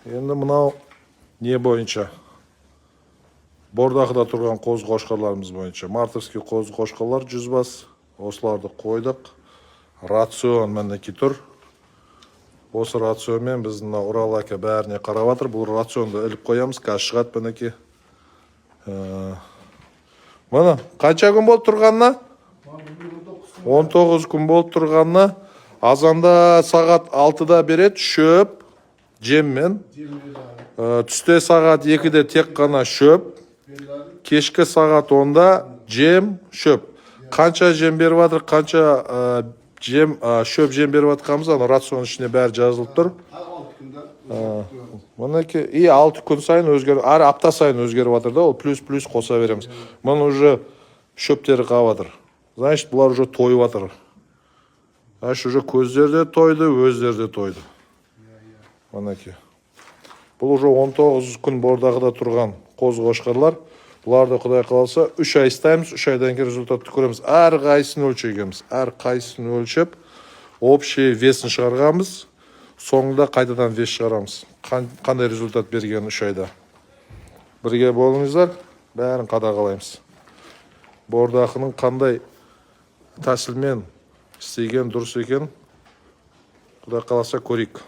Енді мынау не бойынша? Бордақыда тұрған қозы-қошқарларымыз бойынша. Мартовский қозы-қошқарлар 100 бас. Осыларды қойдық. Рацион мінеки тұр. Осы рационмен біздің Урал әке бәріне қарап жатыр. Бұл рационды іліп қоямыз. Қазір шығады мінеки. Мұны қанша күн болып тұрғанына? 19 күн болып тұрғанына. Азанда сағат 6-да береді шөп, жеммен. Түсте сағат 2-де тек қана шөп. Кешкі сағат 10-да жем, шөп. Қанша жем беріп жатыр, қанша шөп жем беріп жатқанымыз, ана рацион ішіне бәрі жазылып тұр. Мұнекі 6 күн сайын өзгеріп, әр апта сайын өзгеріп жатыр да, ол плюс қоса береміз. Мұны уже шөптері қап жатыр. Значит, бұлар уже тойып жатыр. Уже көздері де тойды, өздері де тойды. Мұнекі. Бұл уже 19 күн бордағыда тұрған қозы-қошқарлар. Бұларды Құдай қаласа 3 ай істаймыз, 3 айдан кейін результатты көреміз. Әр қайсысын өлшегенбіз. Әр қайсысын өлшеп, общий весін шығарғанбыз. Соңында қайтадан вес шығарамыз. Қандай результат берген 3 айда. Бірге болыңыздар, бәрін қадағалаймыз. Бордақының қандай тәсілмен істеген дұрыс екен, Құдай қаласа көрейік.